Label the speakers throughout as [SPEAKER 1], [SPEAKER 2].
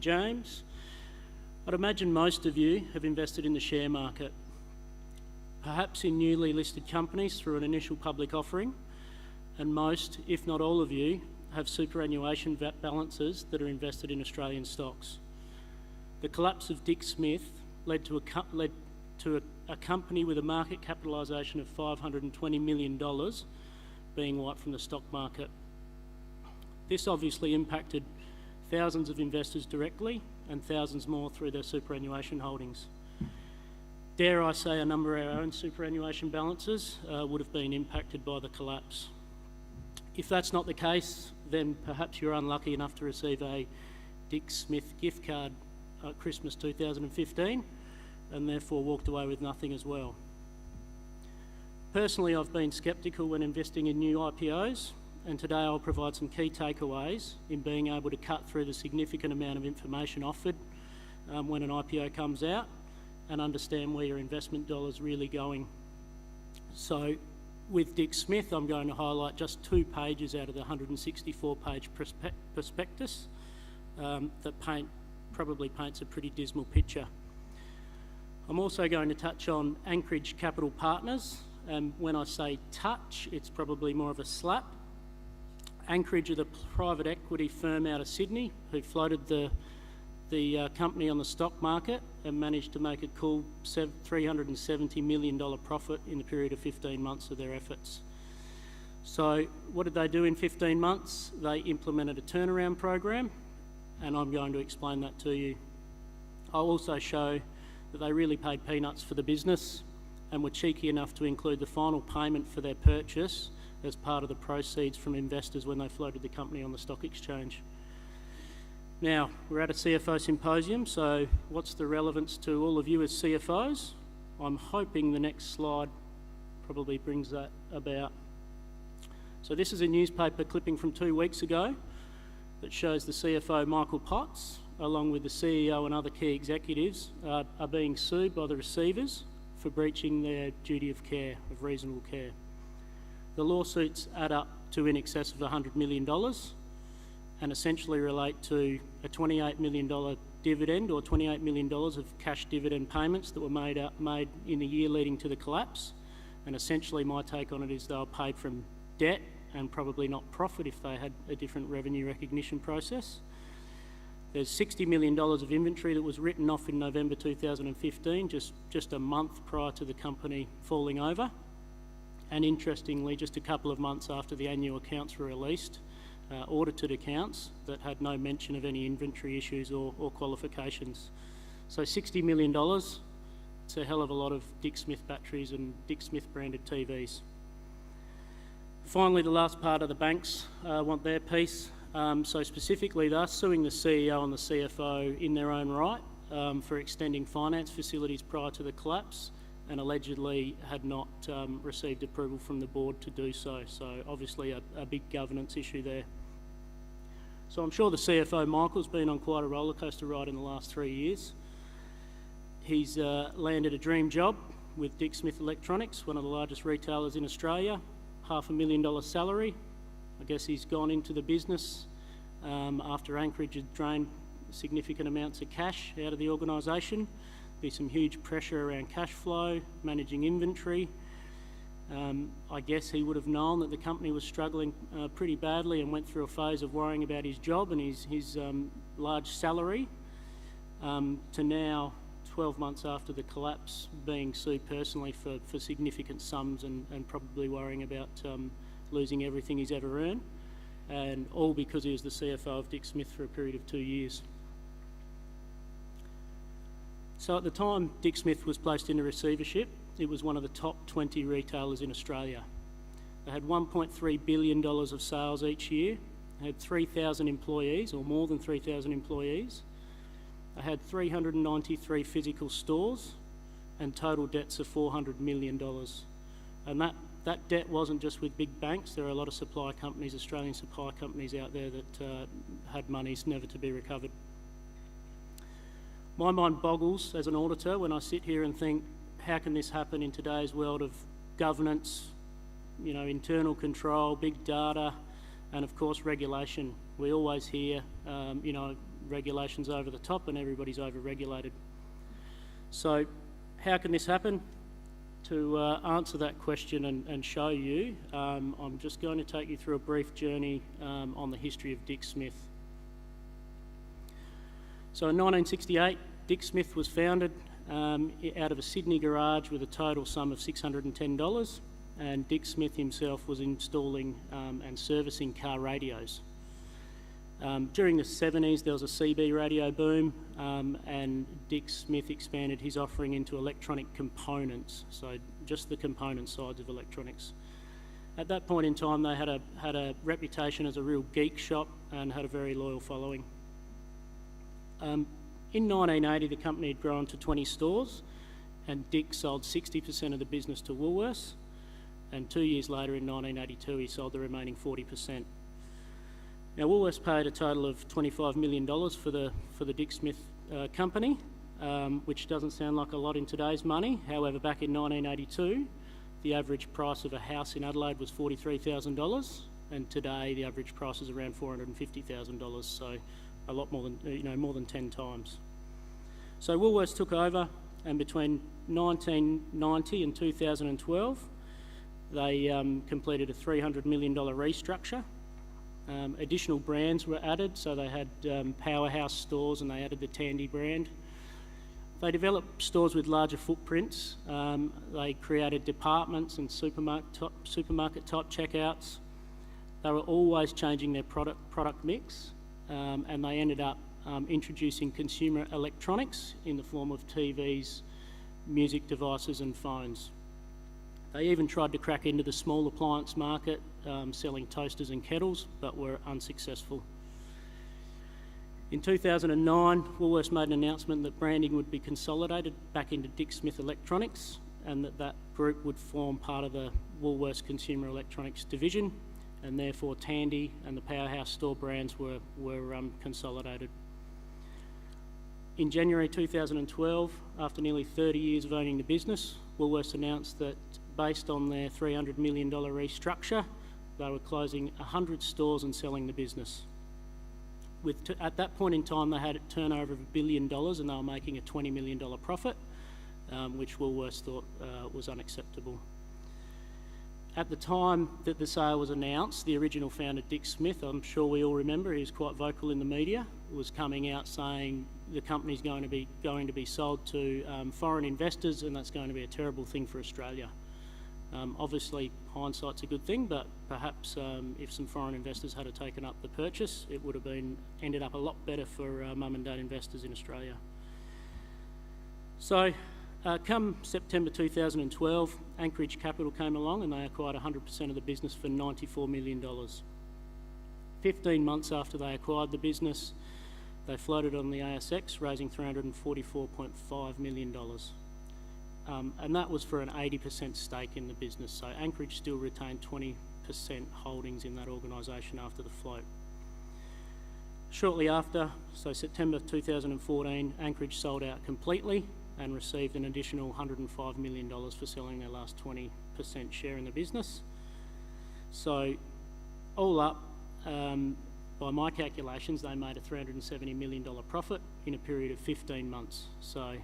[SPEAKER 1] James. I'd imagine most of you have invested in the share market, perhaps in newly listed companies through an initial public offering, and most, if not all of you, have superannuation balances that are invested in Australian stocks. The collapse of Dick Smith led to a company with a market capitalisation of $520 million being wiped from the stock market. This obviously impacted thousands of investors directly and thousands more through their superannuation holdings. Dare I say a number of our own superannuation balances would have been impacted by the collapse. If that's not the case, then perhaps you're unlucky enough to receive a Dick Smith gift card at Christmas 2015 and therefore walked away with nothing as well. Personally, I've been sceptical when investing in new IPOs, and today I'll provide some key takeaways in being able to cut through the significant amount of information offered when an IPO comes out and understand where your investment dollar's really going. So with Dick Smith, I'm going to highlight just 2 pages out of the 164-page prospectus that probably paints a pretty dismal picture. I'm also going to touch on Anchorage Capital Partners, and when I say touch, it's probably more of a slap. Anchorage are the private equity firm out of Sydney who floated the company on the stock market and managed to make a cool $370 million profit in the period of 15 months of their efforts. So what did they do in 15 months? They implemented a turnaround program, and I'm going to explain that to you. I'll also show that they really paid peanuts for the business and were cheeky enough to include the final payment for their purchase as part of the proceeds from investors when they floated the company on the stock exchange. Now, we're at a CFO Symposium, so what's the relevance to all of you as CFOs? I'm hoping the next slide probably brings that about. So this is a newspaper clipping from 2 weeks ago that shows the CFO, Michael Potts, along with the CEO and other key executives, are being sued by the receivers for breaching their duty of care, of reasonable care. The lawsuits add up to in excess of $100 million and essentially relate to a $28 million dividend or $28 million of cash dividend payments that were made in the year leading to the collapse. And essentially my take on it is they were paid from debt and probably not profit if they had a different revenue recognition process. There's $60 million of inventory that was written off in November 2015, just a month prior to the company falling over. And interestingly, just a couple of months after the annual accounts were released, audited accounts that had no mention of any inventory issues or qualifications. So $60 million, it's a hell of a lot of Dick Smith batteries and Dick Smith branded TVs. Finally, the last part of the banks want their piece. So specifically, they're suing the CEO and the CFO in their own right for extending finance facilities prior to the collapse, and allegedly had not received approval from the board to do so. So obviously a big governance issue there. So I'm sure the CFO, Michael's been on quite a rollercoaster ride in the last 3 years. He's landed a dream job with Dick Smith Electronics, one of the largest retailers in Australia, $500,000 salary. I guess he's gone into the business after Anchorage had drained significant amounts of cash out of the organisation. Be some huge pressure around cash flow, managing inventory. I guess he would have known that the company was struggling pretty badly and went through a phase of worrying about his job and his large salary, to now, 12 months after the collapse, being sued personally for significant sums and probably worrying about losing everything he's ever earned, and all because he was the CFO of Dick Smith for a period of 2 years. So at the time Dick Smith was placed into receivership, it was one of the top 20 retailers in Australia. They had $1.3 billion of sales each year. They had 3,000 employees, or more than 3,000 employees. They had 393 physical stores and total debts of $400 million. And that debt wasn't just with big banks. There are a lot of supply companies, Australian supply companies out there that had monies never to be recovered. My mind boggles as an auditor when I sit here and think, how can this happen in today's world of governance, internal control, big data, and of course regulation. We always hear, regulations over the top and everybody's over-regulated. So how can this happen? To answer that question and show you, I'm just going to take you through a brief journey on the history of Dick Smith. So in 1968, Dick Smith was founded out of a Sydney garage with a total sum of $610, and Dick Smith himself was installing and servicing car radios. During the 70s, there was a CB radio boom, and Dick Smith expanded his offering into electronic components, so just the component sides of electronics. At that point in time, they had a reputation as a real geek shop and had a very loyal following. In 1980, the company had grown to 20 stores, and Dick sold 60% of the business to Woolworths, and 2 years later, in 1982, he sold the remaining 40%. Now, Woolworths paid a total of $25 million for the Dick Smith company, which doesn't sound like a lot in today's money. However, back in 1982, the average price of a house in Adelaide was $43,000, and today the average price is around $450,000, so a lot more than, more than 10 times. So Woolworths took over, and between 1990 and 2012, they completed a $300 million restructure. Additional brands were added, so they had powerhouse stores and they added the Tandy brand. They developed stores with larger footprints. They created departments and supermarket type checkouts. They were always changing their product mix, and they ended up introducing consumer electronics in the form of TVs, music devices and phones. They even tried to crack into the small appliance market, selling toasters and kettles, but were unsuccessful. In 2009, Woolworths made an announcement that branding would be consolidated back into Dick Smith Electronics, and that group would form part of the Woolworths Consumer Electronics division, and therefore Tandy and the Powerhouse store brands were consolidated. In January 2012, after nearly 30 years of owning the business, Woolworths announced that based on their $300 million restructure, they were closing 100 stores and selling the business. At that point in time, they had a turnover of $1 billion and they were making a $20 million profit, which Woolworths thought was unacceptable. At the time that the sale was announced, the original founder, Dick Smith, I'm sure we all remember, he was quite vocal in the media, was coming out saying the company's going to be sold to foreign investors, and that's going to be a terrible thing for Australia. Obviously, hindsight's a good thing, but perhaps if some foreign investors had taken up the purchase, it would have ended up a lot better for mum and dad investors in Australia. So, come September 2012, Anchorage Capital came along and they acquired 100% of the business for $94 million. 15 months after they acquired the business, they floated on the ASX, raising $344.5 million. And that was for an 80% stake in the business, so Anchorage still retained 20% holdings in that organisation after the float. Shortly after, so September 2014, Anchorage sold out completely and received an additional $105 million for selling their last 20% share in the business. So all up, by my calculations, they made a $370 million profit in a period of 15 months. So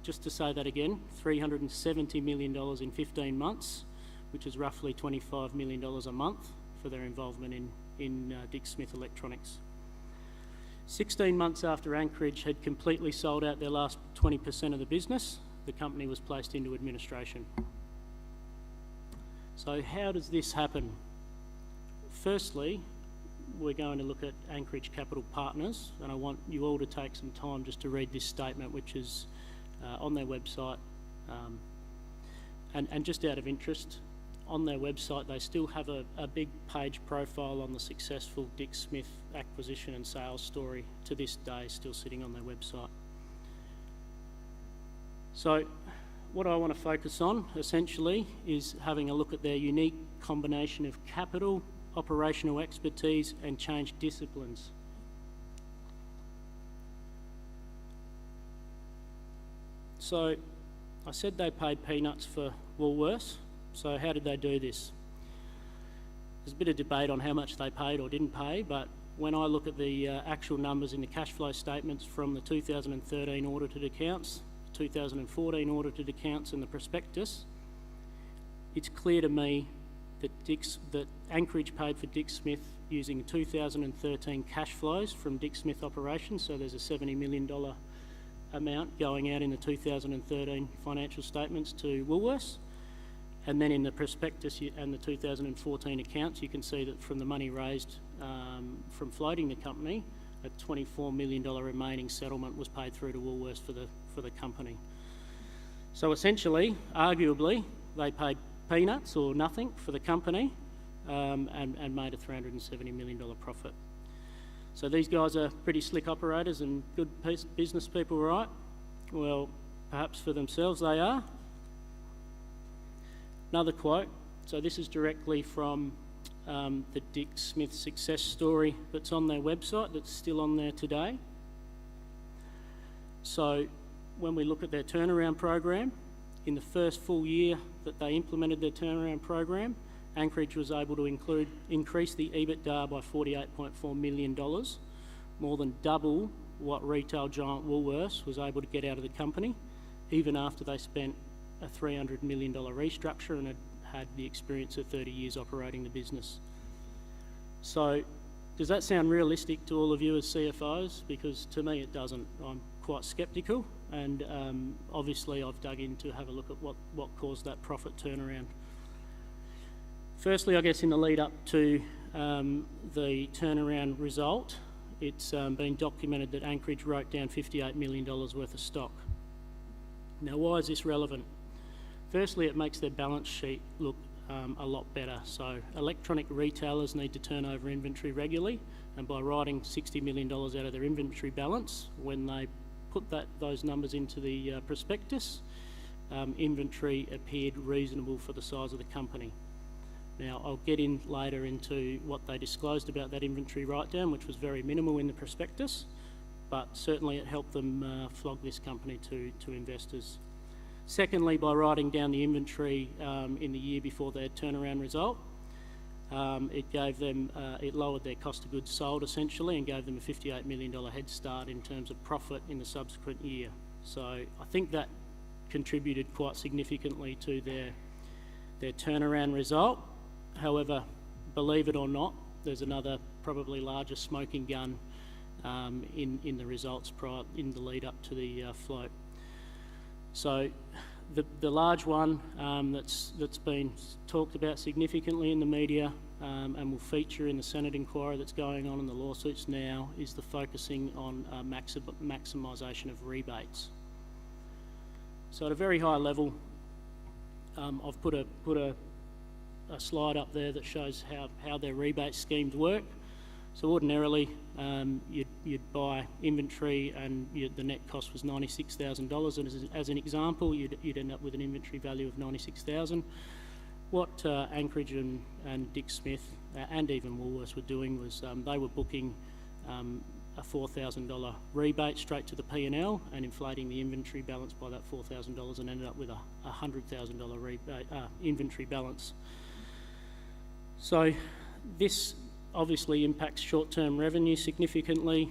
[SPEAKER 1] just to say that again, $370 million in 15 months, which is roughly $25 million a month for their involvement in Dick Smith Electronics. 16 months after Anchorage had completely sold out their last 20% of the business, the company was placed into administration. So how does this happen? Firstly, we're going to look at Anchorage Capital Partners, and I want you all to take some time just to read this statement, which is on their website. And just out of interest, on their website they still have a big page profile on the successful Dick Smith acquisition and sales story to this day, still sitting on their website. So what I want to focus on essentially is having a look at their unique combination of capital, operational expertise and change disciplines. So I said they paid peanuts for Woolworths, so how did they do this? There's a bit of debate on how much they paid or didn't pay, but when I look at the actual numbers in the cash flow statements from the 2013 audited accounts, 2014 audited accounts and the prospectus, it's clear to me that Anchorage paid for Dick Smith using 2013 cash flows from Dick Smith operations, so there's a $70 million amount going out in the 2013 financial statements to Woolworths. And then in the prospectus and the 2014 accounts, you can see that from the money raised from floating the company, a $24 million remaining settlement was paid through to Woolworths for the company. So essentially, arguably, they paid peanuts or nothing for the company and made a $370 million profit. So these guys are pretty slick operators and good business people, right? Well, perhaps for themselves they are. Another quote, so this is directly from the Dick Smith success story that's on their website, that's still on there today. So when we look at their turnaround program, in the first full year that they implemented their turnaround program, Anchorage was able to increase the EBITDA by $48.4 million, more than double what retail giant Woolworths was able to get out of the company, even after they spent a $300 million restructure and had the experience of 30 years operating the business. So does that sound realistic to all of you as CFOs? Because to me it doesn't. I'm quite sceptical, and obviously I've dug in to have a look at what caused that profit turnaround. Firstly, I guess in the lead up to the turnaround result, it's been documented that Anchorage wrote down $58 million worth of stock. Now, why is this relevant? Firstly, it makes their balance sheet look a lot better. So electronic retailers need to turn over inventory regularly, and by writing $60 million out of their inventory balance, when they put those numbers into the prospectus, inventory appeared reasonable for the size of the company. Now, I'll get in later into what they disclosed about that inventory write-down, which was very minimal in the prospectus, but certainly it helped them flog this company to investors. Secondly, by writing down the inventory in the year before their turnaround result, it lowered their cost of goods sold essentially and gave them a $58 million head start in terms of profit in the subsequent year. So I think that contributed quite significantly to their turnaround result. However, believe it or not, there's another probably larger smoking gun in the results in the lead up to the float. So the large one that's been talked about significantly in the media and will feature in the Senate inquiry that's going on in the lawsuits now is the focusing on maximisation of rebates. So at a very high level, I've put a slide up there that shows how their rebate schemes work. So ordinarily, you'd buy inventory and the net cost was $96,000, and as an example, you'd end up with an inventory value of $96,000. What Anchorage and Dick Smith and even Woolworths were doing was they were booking a $4,000 rebate straight to the P&L and inflating the inventory balance by that $4,000 and ended up with a $100,000 rebate inventory balance. So this obviously impacts short-term revenue significantly.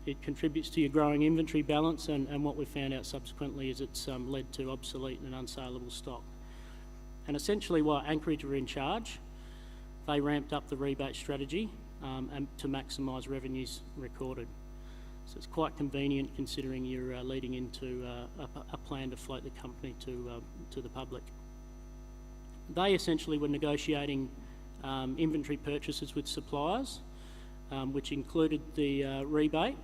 [SPEAKER 1] It contributes to your growing inventory balance, and what we've found out subsequently is it's led to obsolete and unsaleable stock. And essentially while Anchorage were in charge, they ramped up the rebate strategy and to maximise revenues recorded. So it's quite convenient considering you're leading into a plan to float the company to the public. They essentially were negotiating inventory purchases with suppliers, which included the rebate,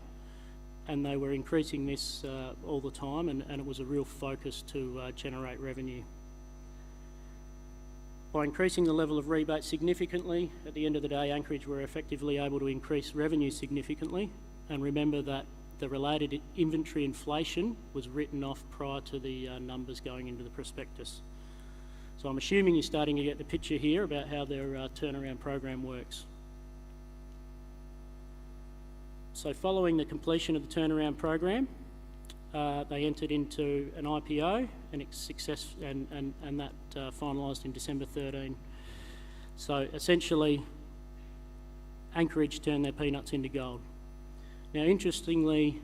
[SPEAKER 1] and they were increasing this all the time, and it was a real focus to generate revenue. By increasing the level of rebate significantly, at the end of the day, Anchorage were effectively able to increase revenue significantly, and remember that the related inventory inflation was written off prior to the numbers going into the prospectus. So I'm assuming you're starting to get the picture here about how their turnaround program works. So following the completion of the turnaround program, they entered into an IPO and that finalised in December 13. So essentially, Anchorage turned their peanuts into gold. Now, interestingly,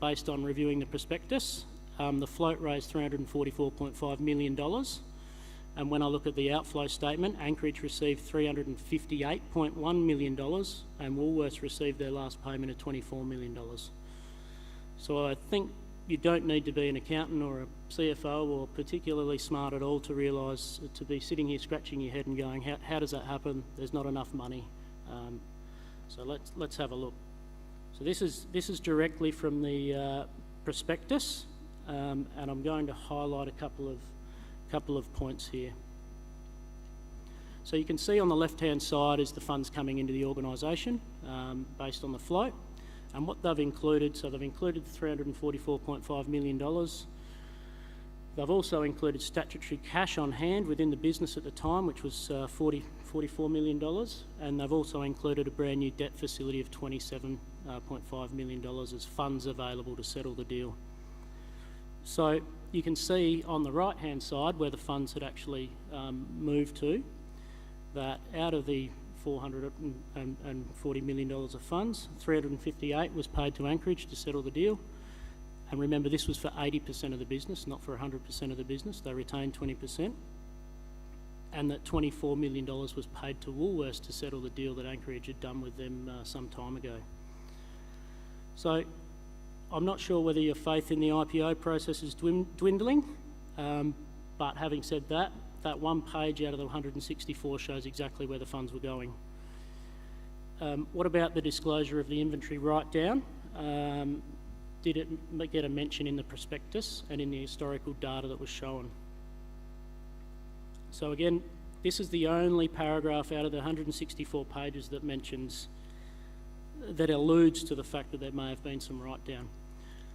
[SPEAKER 1] based on reviewing the prospectus, the float raised $344.5 million, and when I look at the outflow statement, Anchorage received $358.1 million, and Woolworths received their last payment of $24 million. So I think you don't need to be an accountant or a CFO or particularly smart at all to realise, to be sitting here scratching your head and going, how does that happen? There's not enough money. So let's have a look. So this is directly from the prospectus, and I'm going to highlight a couple of points here. So you can see on the left-hand side is the funds coming into the organisation based on the float, and what they've included. So they've included $344.5 million. They've also included statutory cash on hand within the business at the time, which was $44 million, and they've also included a brand new debt facility of $27.5 million as funds available to settle the deal. So you can see on the right-hand side where the funds had actually moved to, that out of the $440 million of funds, 358 was paid to Anchorage to settle the deal. And remember, this was for 80% of the business, not for 100% of the business. They retained 20%. And that $24 million was paid to Woolworths to settle the deal that Anchorage had done with them some time ago. So I'm not sure whether your faith in the IPO process is dwindling, but having said that, that one page out of the 164 shows exactly where the funds were going. What about the disclosure of the inventory write-down? Did it get a mention in the prospectus and in the historical data that was shown? So again, this is the only paragraph out of the 164 pages that alludes to the fact that there may have been some write-down.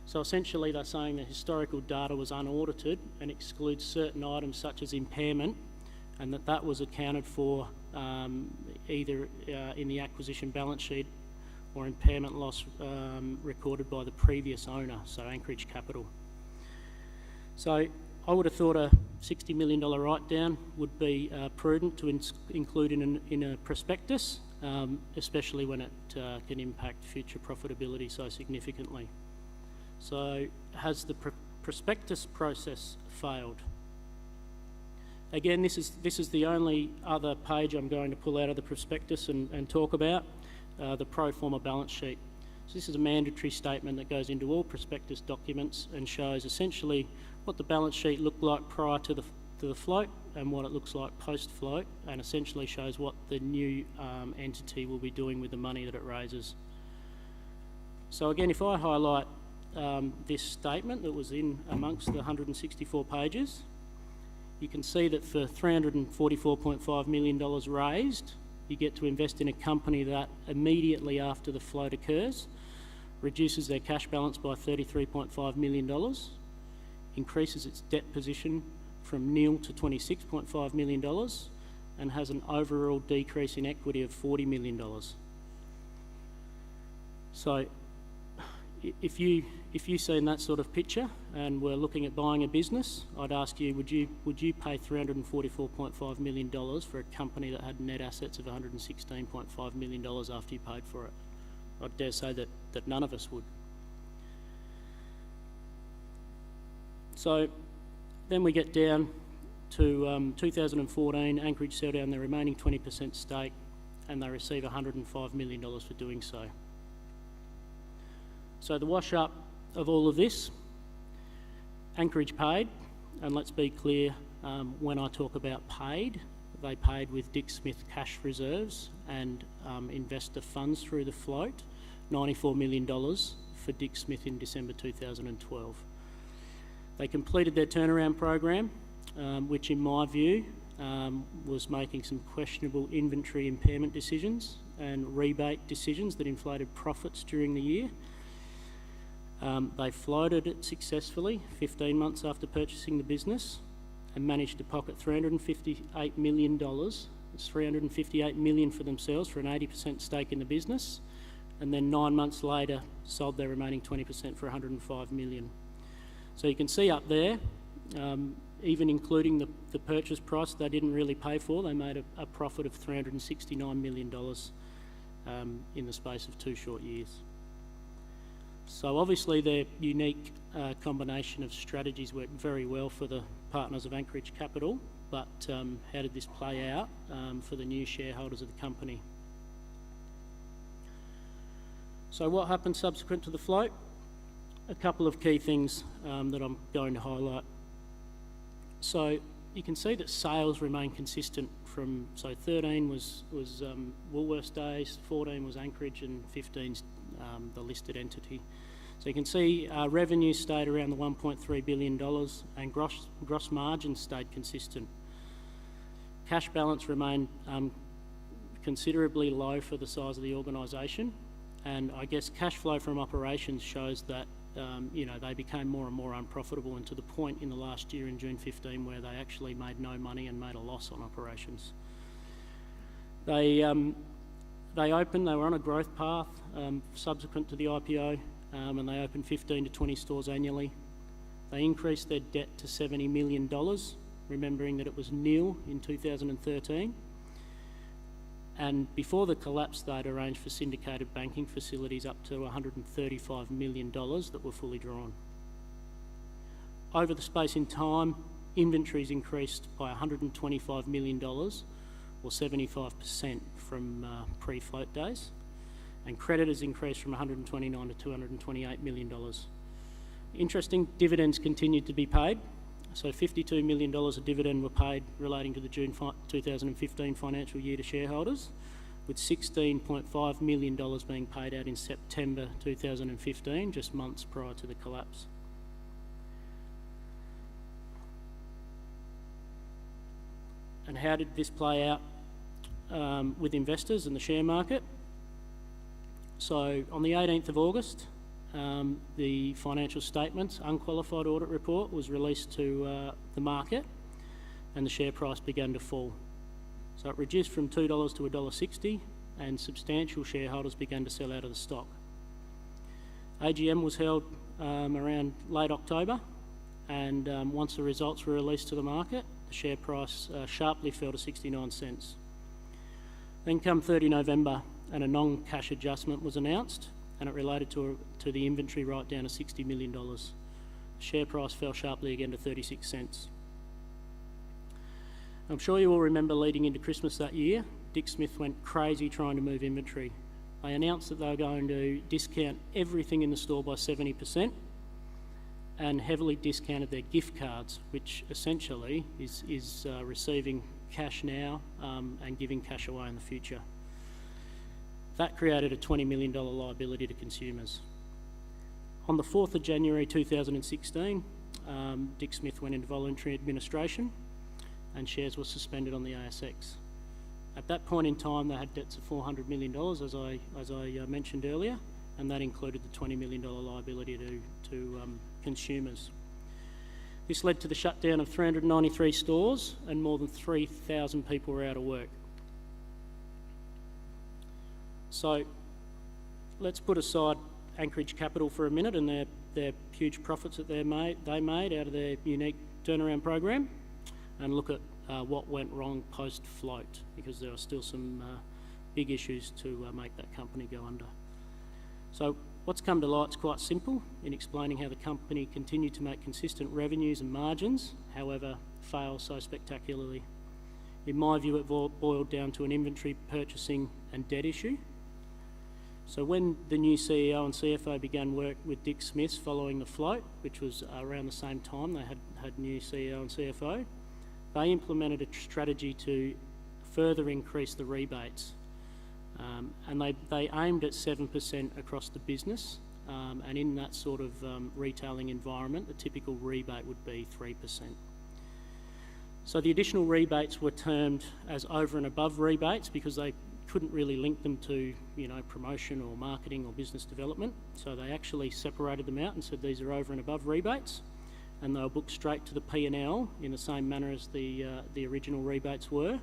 [SPEAKER 1] So essentially they're saying the historical data was unaudited and excludes certain items such as impairment, and that was accounted for either in the acquisition balance sheet or impairment loss recorded by the previous owner, so Anchorage Capital. So I would have thought a $60 million write-down would be prudent to include in a prospectus, especially when it can impact future profitability so significantly. So has the prospectus process failed? Again, this is the only other page I'm going to pull out of the prospectus and talk about, the pro forma balance sheet. So this is a mandatory statement that goes into all prospectus documents and shows essentially what the balance sheet looked like prior to the float and what it looks like post-float, and essentially shows what the new entity will be doing with the money that it raises. So again, if I highlight this statement that was in amongst the 164 pages, you can see that for $344.5 million raised, you get to invest in a company that immediately after the float occurs reduces their cash balance by $33.5 million, increases its debt position from nil to $26.5 million, and has an overall decrease in equity of $40 million. So if you seen that sort of picture and were looking at buying a business, I'd ask you, would you pay $344.5 million for a company that had net assets of $116.5 million after you paid for it? I dare say that none of us would. So then we get down to 2014, Anchorage sell down their remaining 20% stake and they receive $105 million for doing so. So the wash up of all of this, Anchorage paid, and let's be clear, when I talk about paid, they paid with Dick Smith cash reserves and investor funds through the float, $94 million for Dick Smith in December 2012. They completed their turnaround program, which in my view was making some questionable inventory impairment decisions and rebate decisions that inflated profits during the year. They floated it successfully 15 months after purchasing the business and managed to pocket $358 million. It's $358 million for themselves for an 80% stake in the business, and then 9 months later sold their remaining 20% for $105 million. So you can see up there, even including the purchase price they didn't really pay for, they made a profit of $369 million. in the space of 2 short years. So obviously their unique combination of strategies worked very well for the partners of Anchorage Capital, but how did this play out for the new shareholders of the company? So what happened subsequent to the float? A couple of key things that I'm going to highlight. So you can see that sales remain consistent from, so 13 was Woolworths Days, 14 was Anchorage, and 15's the listed entity. So you can see revenue stayed around the $1.3 billion and gross margin stayed consistent. Cash balance remained considerably low for the size of the organisation, and I guess cash flow from operations shows that they became more and more unprofitable, and to the point in the last year in June 15 where they actually made no money and made a loss on operations. They were on a growth path subsequent to the IPO, and they opened 15 to 20 stores annually. They increased their debt to $70 million, remembering that it was nil in 2013. And before the collapse, they'd arranged for syndicated banking facilities up to $135 million that were fully drawn. Over the space in time, inventories increased by $125 million, or 75% from pre-float days, and creditors increased from $129 to $228 million. Interesting, dividends continued to be paid. So $52 million of dividend were paid relating to the June 2015 financial year to shareholders, with $16.5 million being paid out in September 2015, just months prior to the collapse. And how did this play out with investors and the share market? So on the 18th of August, the financial statements, unqualified audit report, was released to the market, and the share price began to fall. So it reduced from $2 to $1.60, and substantial shareholders began to sell out of the stock. AGM was held around late October, and once the results were released to the market, the share price sharply fell to 69 cents. Then come 30 November, and a non-cash adjustment was announced, and it related to the inventory write-down of $60 million. The share price fell sharply again to 36 cents. I'm sure you all remember leading into Christmas that year, Dick Smith went crazy trying to move inventory. They announced that they were going to discount everything in the store by 70% and heavily discounted their gift cards, which essentially is receiving cash now and giving cash away in the future. That created a $20 million liability to consumers. On the 4th of January 2016, Dick Smith went into voluntary administration and shares were suspended on the ASX. At that point in time, they had debts of $400 million, as I mentioned earlier, and that included the $20 million liability to consumers. This led to the shutdown of 393 stores, and more than 3,000 people were out of work. So let's put aside Anchorage Capital for a minute and their huge profits that they made out of their unique turnaround program, and look at what went wrong post-float, because there are still some big issues to make that company go under. So what's come to light is quite simple in explaining how the company continued to make consistent revenues and margins, however, fail so spectacularly. In my view, it boiled down to an inventory purchasing and debt issue. So when the new CEO and CFO began work with Dick Smith following the float, which was around the same time they had new CEO and CFO, they implemented a strategy to further increase the rebates. And they aimed at 7% across the business, and in that sort of retailing environment, the typical rebate would be 3%. So the additional rebates were termed as over and above rebates because they couldn't really link them to, promotion or marketing or business development. So they actually separated them out and said these are over and above rebates, and they were booked straight to the P&L in the same manner as the original rebates were,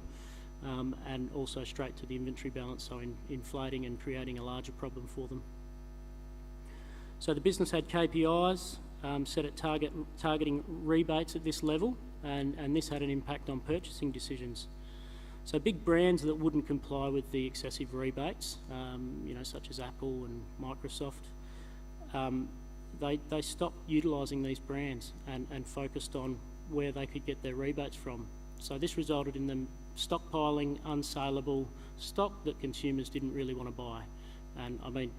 [SPEAKER 1] and also straight to the inventory balance, so inflating and creating a larger problem for them. So the business had KPIs set at targeting rebates at this level, and this had an impact on purchasing decisions. So big brands that wouldn't comply with the excessive rebates, such as Apple and Microsoft, they stopped utilising these brands and focused on where they could get their rebates from. So this resulted in them stockpiling unsaleable stock that consumers didn't really want to buy. And I mean,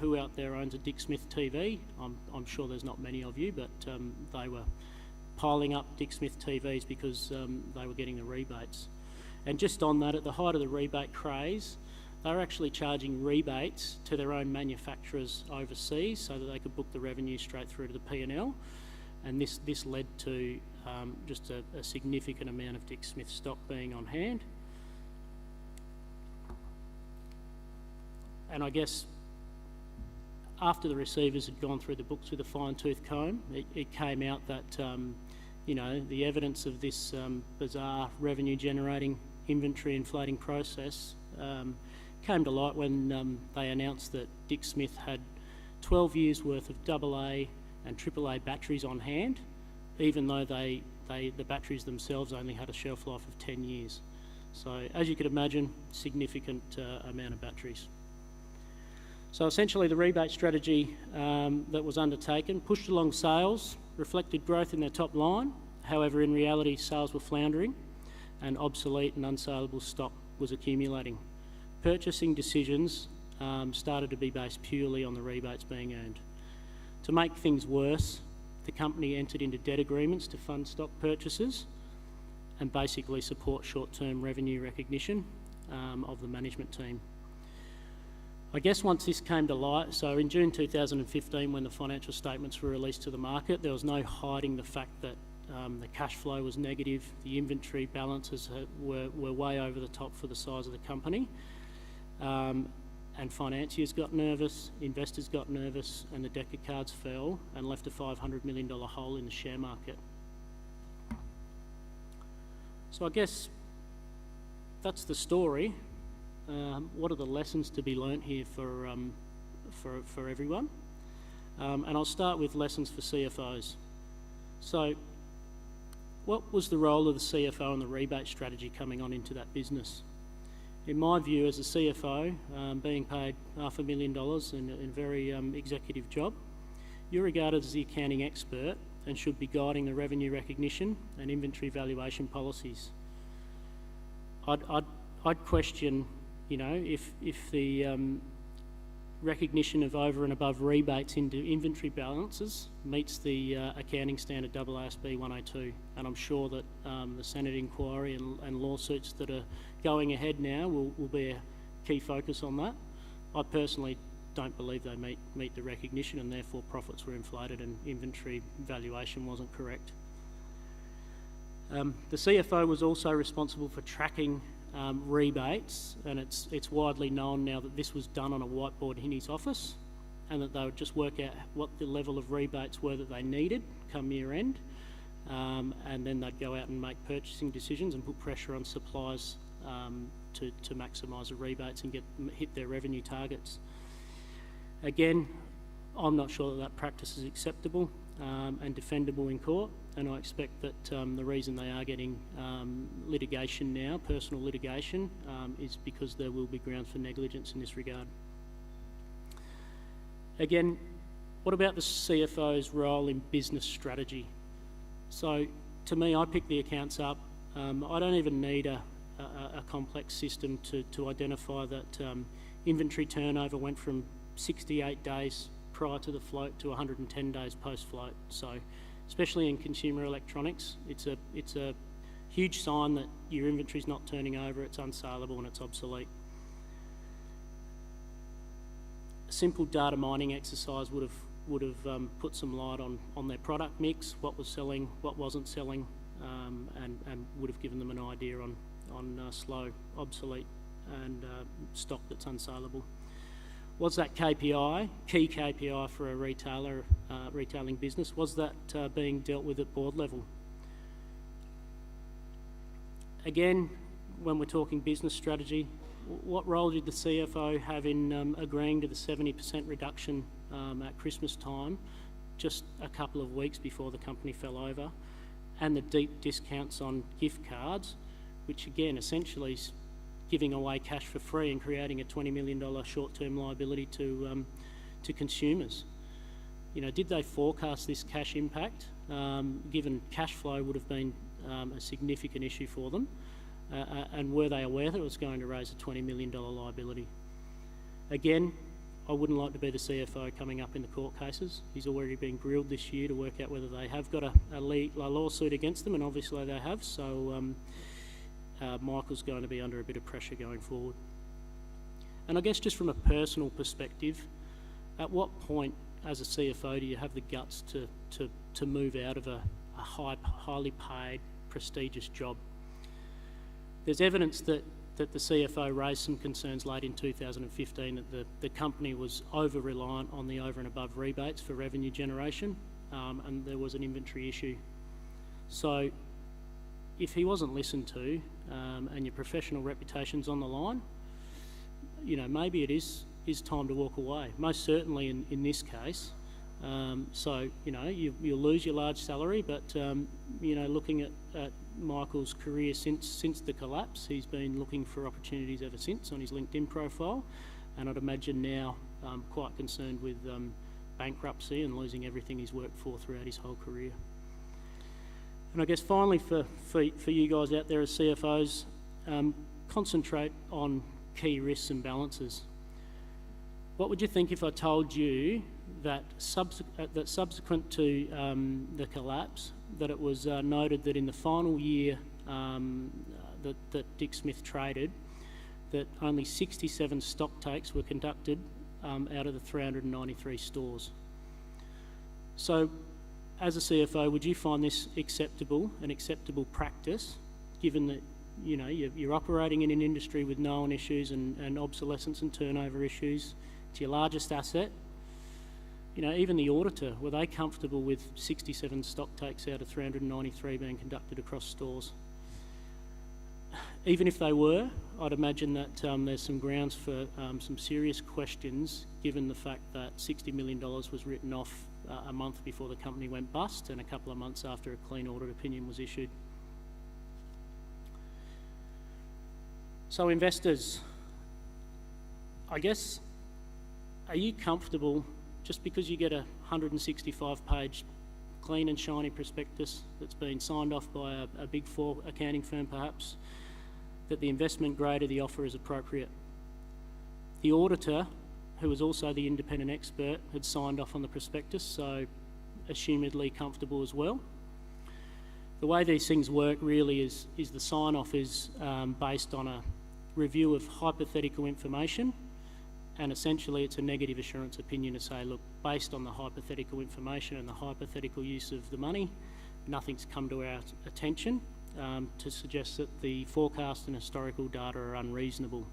[SPEAKER 1] who out there owns a Dick Smith TV? I'm sure there's not many of you, but they were piling up Dick Smith TVs because they were getting the rebates. And just on that, at the height of the rebate craze, they were actually charging rebates to their own manufacturers overseas so that they could book the revenue straight through to the P&L. And this led to just a significant amount of Dick Smith stock being on hand. And I guess after the receivers had gone through the books with a fine-tooth comb, it came out that the evidence of this bizarre revenue-generating inventory inflating process came to light when they announced that Dick Smith had 12 years worth of AA and AAA batteries on hand, even though the batteries themselves only had a shelf life of 10 years. So as you could imagine, significant amount of batteries. So essentially the rebate strategy that was undertaken pushed along sales, reflected growth in their top line. However, in reality, sales were floundering and obsolete and unsaleable stock was accumulating. Purchasing decisions started to be based purely on the rebates being earned. To make things worse, the company entered into debt agreements to fund stock purchases and basically support short-term revenue recognition of the management team. I guess once this came to light, so in June 2015 when the financial statements were released to the market, there was no hiding the fact that the cash flow was negative, the inventory balances were way over the top for the size of the company, and financiers got nervous, investors got nervous, and the deck of cards fell and left a $500 million hole in the share market. So I guess that's the story. What are the lessons to be learnt here for everyone? And I'll start with lessons for CFOs. So what was the role of the CFO in the rebate strategy coming on into that business? In my view, as a CFO, being paid $500,000 in a very executive job, you're regarded as the accounting expert and should be guiding the revenue recognition and inventory valuation policies. I'd question, if the recognition of over and above rebates into inventory balances meets the accounting standard AASB 102, and I'm sure that the Senate inquiry and lawsuits that are going ahead now will be a key focus on that. I personally don't believe they meet the recognition, and therefore profits were inflated and inventory valuation wasn't correct. The CFO was also responsible for tracking rebates, and it's widely known now that this was done on a whiteboard in his office, and that they would just work out what the level of rebates were that they needed come year end, and then they'd go out and make purchasing decisions and put pressure on suppliers to maximise the rebates and hit their revenue targets. Again, I'm not sure that practice is acceptable and defendable in court, and I expect that the reason they are getting litigation now, personal litigation, is because there will be grounds for negligence in this regard. Again, what about the CFO's role in business strategy? So to me, I pick the accounts up. I don't even need a complex system to identify that inventory turnover went from 68 days prior to the float to 110 days post-float. So especially in consumer electronics, it's a huge sign that your inventory's not turning over, it's unsaleable and it's obsolete. A simple data mining exercise would have put some light on their product mix, what was selling, what wasn't selling, and would have given them an idea on slow, obsolete and stock that's unsaleable. Was that KPI, key KPI for a retailing business, was that being dealt with at board level? Again, when we're talking business strategy, what role did the CFO have in agreeing to the 70% reduction at Christmas time, just a couple of weeks before the company fell over, and the deep discounts on gift cards, which again essentially is giving away cash for free and creating a $20 million short-term liability to consumers. You know, did they forecast this cash impact? Given cash flow would have been a significant issue for them, and were they aware that it was going to raise a $20 million liability? Again, I wouldn't like to be the CFO coming up in the court cases. He's already been grilled this year to work out whether they have got a lawsuit against them, and obviously they have, so Michael's going to be under a bit of pressure going forward. And I guess just from a personal perspective, at what point as a CFO do you have the guts to move out of a highly paid, prestigious job? There's evidence that the CFO raised some concerns late in 2015 that the company was over-reliant on the over and above rebates for revenue generation, and there was an inventory issue. So if he wasn't listened to, and your professional reputation's on the line, you know, maybe it is time to walk away. Most certainly in this case. So, you know, you'll lose your large salary, but, you know, looking at Michael's career since the collapse, he's been looking for opportunities ever since on his LinkedIn profile, and I'd imagine now quite concerned with bankruptcy and losing everything he's worked for throughout his whole career. And I guess finally for you guys out there as CFOs, concentrate on key risks and balances. What would you think if I told you that subsequent to the collapse, that it was noted that in the final year that Dick Smith traded, that only 67 stock takes were conducted out of the 393 stores? So, as a CFO, would you find this an acceptable practice, given that, you know, you're operating in an industry with known issues and obsolescence and turnover issues? It's your largest asset. You know, even the auditor, were they comfortable with 67 stock takes out of 393 being conducted across stores? Even if they were, I'd imagine that there's some grounds for some serious questions, given the fact that $60 million was written off a month before the company went bust and a couple of months after a clean audit opinion was issued. So investors, I guess, are you comfortable just because you get a 165-page clean and shiny prospectus that's been signed off by a Big Four accounting firm perhaps, that the investment grade of the offer is appropriate? The auditor, who was also the independent expert, had signed off on the prospectus, so assumedly comfortable as well. The way these things work really is the sign-off is based on a review of hypothetical information, and essentially it's a negative assurance opinion to say, look, based on the hypothetical information and the hypothetical use of the money, nothing's come to our attention to suggest that the forecast and historical data are unreasonable.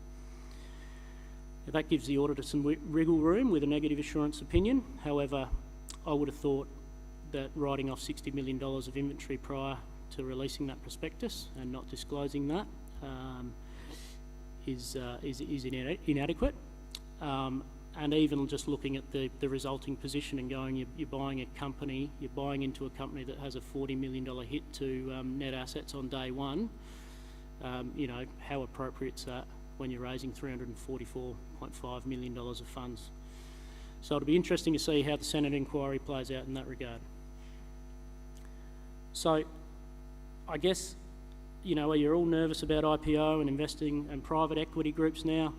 [SPEAKER 1] That gives the auditor some wriggle room with a negative assurance opinion. However, I would have thought that writing off $60 million of inventory prior to releasing that prospectus and not disclosing that is inadequate. And even just looking at the resulting position and going, you're buying into a company that has a $40 million hit to net assets on day one. You know, how appropriate is that when you're raising $344.5 million of funds? So it'll be interesting to see how the Senate inquiry plays out in that regard. So I guess, you know, you're all nervous about IPO and investing and private equity groups now.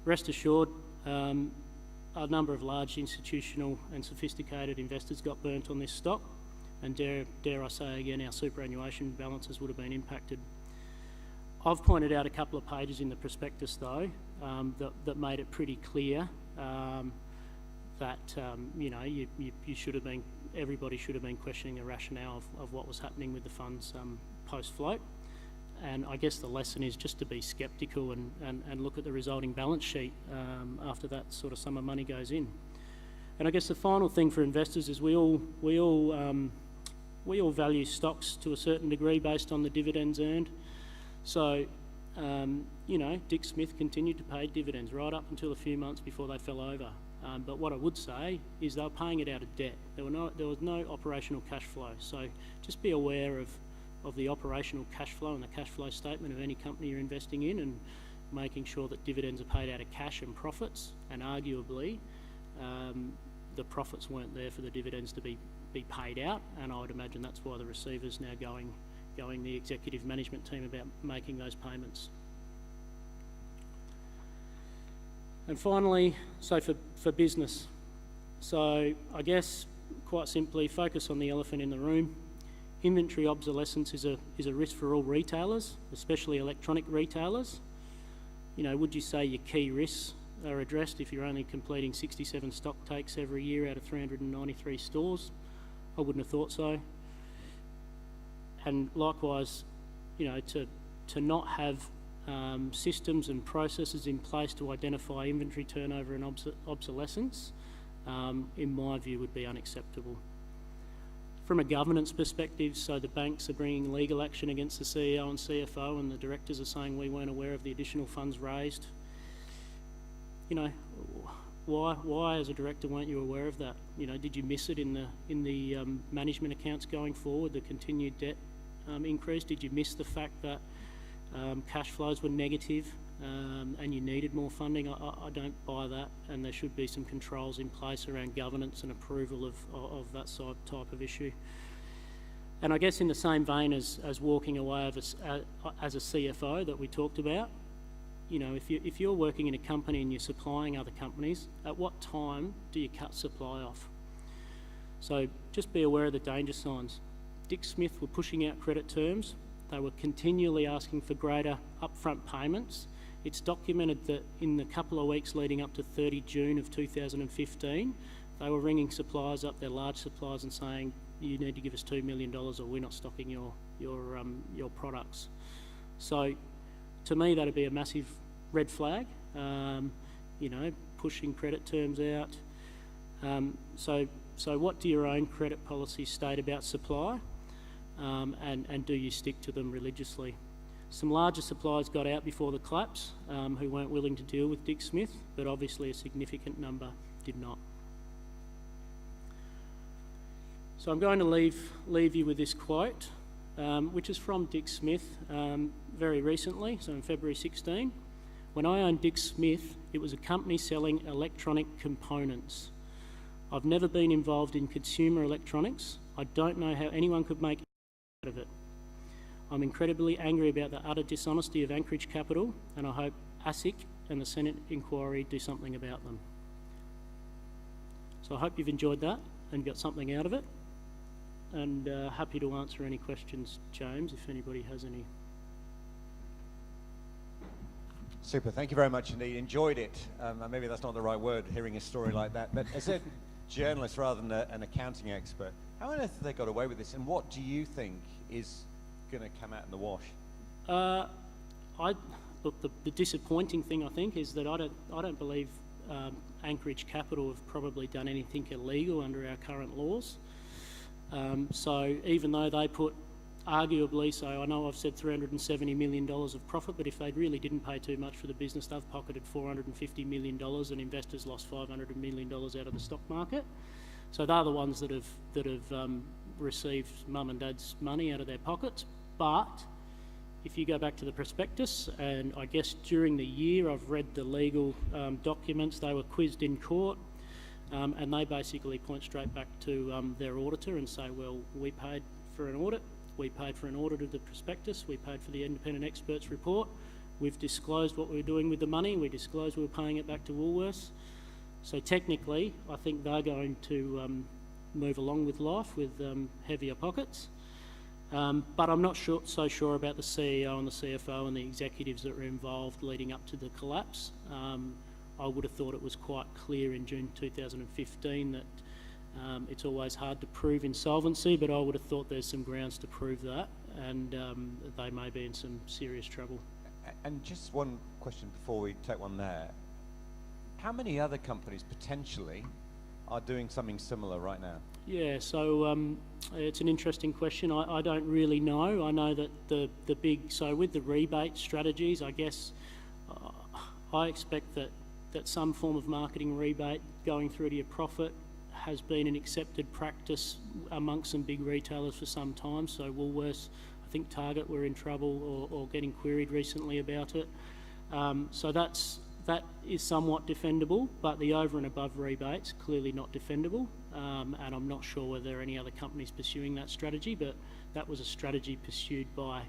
[SPEAKER 1] Rest assured, a number of large institutional and sophisticated investors got burnt on this stock, and dare I say again, our superannuation balances would have been impacted. I've pointed out a couple of pages in the prospectus though that made it pretty clear that you know, you should have been, everybody should have been questioning the rationale of what was happening with the funds post-float. And I guess the lesson is just to be sceptical and look at the resulting balance sheet after that sort of sum of money goes in. And I guess the final thing for investors is we all value stocks to a certain degree based on the dividends earned. So, you know, Dick Smith continued to pay dividends right up until a few months before they fell over. But what I would say is they were paying it out of debt. There was no operational cash flow. So just be aware of of the operational cash flow and the cash flow statement of any company you're investing in, and making sure that dividends are paid out of cash and profits, and arguably the profits weren't there for the dividends to be paid out, and I would imagine that's why the receiver's now going the executive management team about making those payments. And finally, so for business. So I guess quite simply, focus on the elephant in the room. Inventory obsolescence is a risk for all retailers, especially electronic retailers. You know, would you say your key risks are addressed if you're only completing 67 stock takes every year out of 393 stores? I wouldn't have thought so. And likewise, you know, to not have systems and processes in place to identify inventory turnover and obsolescence, in my view, would be unacceptable. From a governance perspective, so the banks are bringing legal action against the CEO and CFO, and the directors are saying we weren't aware of the additional funds raised. You know, why as a director weren't you aware of that? You know, did you miss it in the management accounts going forward, the continued debt increase? Did you miss the fact that cash flows were negative and you needed more funding? I don't buy that, and there should be some controls in place around governance and approval of that type of issue. And I guess in the same vein as walking away as a CFO that we talked about, you know, if you're working in a company and you're supplying other companies, at what time do you cut supply off? So just be aware of the danger signs. Dick Smith were pushing out credit terms. They were continually asking for greater upfront payments. It's documented that in the couple of weeks leading up to 30 June of 2015, they were ringing suppliers up, their large suppliers, and saying, you need to give us $2 million or we're not stocking your products. So to me, that'd be a massive red flag, you know, pushing credit terms out. So what do your own credit policies state about supply? And do you stick to them religiously? Some larger suppliers got out before the collapse who weren't willing to deal with Dick Smith, but obviously a significant number did not. So I'm going to leave you with this quote, which is from Dick Smith very recently, so in February 16. When I owned Dick Smith, it was a company selling electronic components. I've never been involved in consumer electronics. I don't know how anyone could make out of it. I'm incredibly angry about the utter dishonesty of Anchorage Capital, and I hope ASIC and the Senate inquiry do something about them. So I hope you've enjoyed that and got something out of it, and happy to answer any questions, James, if anybody has any.
[SPEAKER 2] Super, thank you very much indeed. Enjoyed it. Maybe that's not the right word, hearing a story like that, but as a journalist rather than an accounting expert, how on earth have they got away with this, and what do you think is going to come out in the wash?
[SPEAKER 1] Look, the disappointing thing, I think, is that I don't believe Anchorage Capital have probably done anything illegal under our current laws. So even though they put arguably, so I know I've said $370 million of profit, but if they really didn't pay too much for the business, they've pocketed $450 million and investors lost $500 million out of the stock market. So they're the ones that have received mum and dad's money out of their pockets. But if you go back to the prospectus, and I guess during the year I've read the legal documents, they were quizzed in court, and they basically point straight back to their auditor and say, well, we paid for an audit, we paid for an audit of the prospectus, we paid for the independent expert's report, we've disclosed what we were doing with the money, we disclosed we were paying it back to Woolworths. So technically, I think they're going to move along with life with heavier pockets. But I'm not so sure about the CEO and the CFO and the executives that were involved leading up to the collapse. I would have thought it was quite clear in June 2015 that it's always hard to prove insolvency, but I would have thought there's some grounds to prove that, and they may be in some serious trouble.
[SPEAKER 2] And just one question before we take one there. How many other companies potentially are doing something similar right now?
[SPEAKER 1] Yeah, so it's an interesting question. I don't really know. I know that the big, so with the rebate strategies, I guess I expect that some form of marketing rebate going through to your profit has been an accepted practice amongst some big retailers for some time. So Woolworths, I think Target were in trouble or getting queried recently about it. So that is somewhat defendable, but the over and above rebates clearly not defendable, and I'm not sure whether there are any other companies pursuing that strategy, but that was a strategy pursued by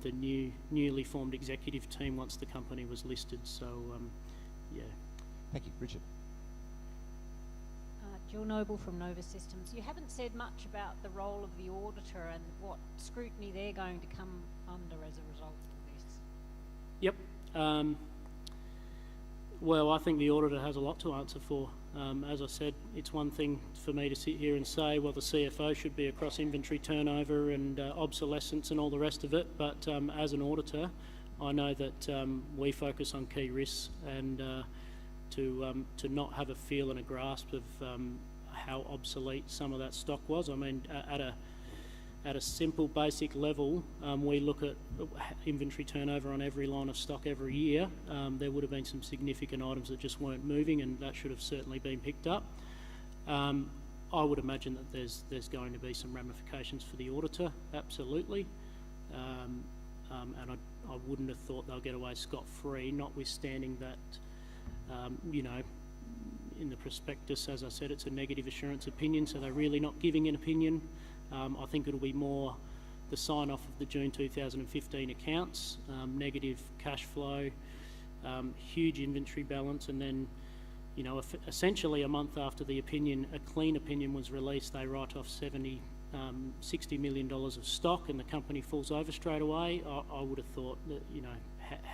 [SPEAKER 1] the newly formed executive team once the company was listed. So, yeah.
[SPEAKER 2] Thank you. Richard.
[SPEAKER 3] Jill Noble from Nova Systems. You haven't said much about the role of the auditor and what scrutiny they're going to come under as a result of this.
[SPEAKER 1] Yep. Well, I think the auditor has a lot to answer for. As I said, it's one thing for me to sit here and say, well, the CFO should be across inventory turnover and obsolescence and all the rest of it, but as an auditor, I know that we focus on key risks, and to not have a feel and a grasp of how obsolete some of that stock was. I mean, at a simple basic level, we look at inventory turnover on every line of stock every year. There would have been some significant items that just weren't moving, and that should have certainly been picked up. I would imagine that there's going to be some ramifications for the auditor, absolutely. And I wouldn't have thought they'll get away scot-free, notwithstanding that, you know, in the prospectus, as I said, it's a negative assurance opinion, so they're really not giving an opinion. I think it'll be more the sign-off of the June 2015 accounts, negative cash flow, huge inventory balance, and then, you know, essentially a month after the opinion, a clean opinion was released, they write off $60 million of stock and the company falls over straight away. I would have thought that, you know,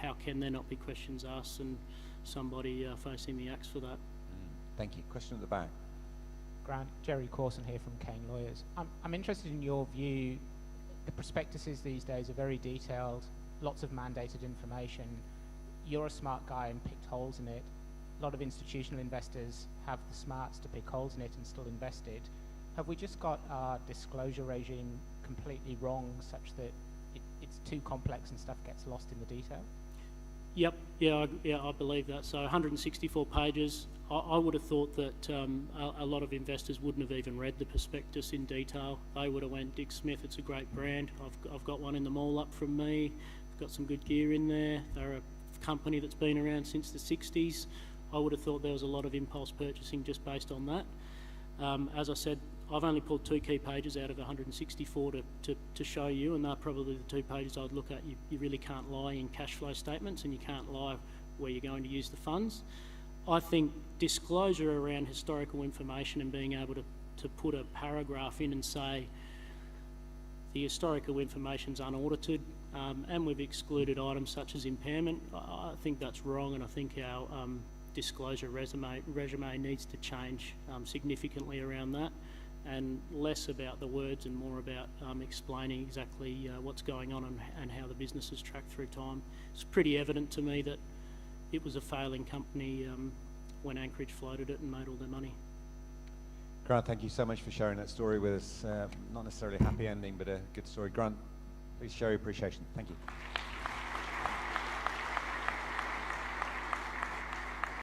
[SPEAKER 1] how can there not be questions asked and somebody facing the axe for that?
[SPEAKER 2] Thank you. Question at the back.
[SPEAKER 4] Grant, Jerry Corson here from Kane Lawyers. I'm interested in your view. The prospectuses these days are very detailed, lots of mandated information. You're a smart guy and picked holes in it. A lot of institutional investors have the smarts to pick holes in it and still invested. Have we just got our disclosure regime completely wrong, such that it's too complex and stuff gets lost in the detail?
[SPEAKER 1] Yep, I believe that. So 164 pages. I would have thought that a lot of investors wouldn't have even read the prospectus in detail. They would have went, Dick Smith, it's a great brand. I've got one in the mall up from me. I've got some good gear in there. They're a company that's been around since the 60s. I would have thought there was a lot of impulse purchasing just based on that. As I said, I've only pulled 2 key pages out of 164 to show you, and they're probably the 2 pages I'd look at. You really can't lie in cash flow statements, and you can't lie where you're going to use the funds. I think disclosure around historical information and being able to put a paragraph in and say the historical information's unaudited, and we've excluded items such as impairment, I think that's wrong, and I think our disclosure resume needs to change significantly around that, and less about the words and more about explaining exactly what's going on and how the business has tracked through time. It's pretty evident to me that it was a failing company when Anchorage floated it and made all their money.
[SPEAKER 2] Grant, thank you so much for sharing that story with us. Not necessarily a happy ending, but a good story. Grant, please show your appreciation. Thank you.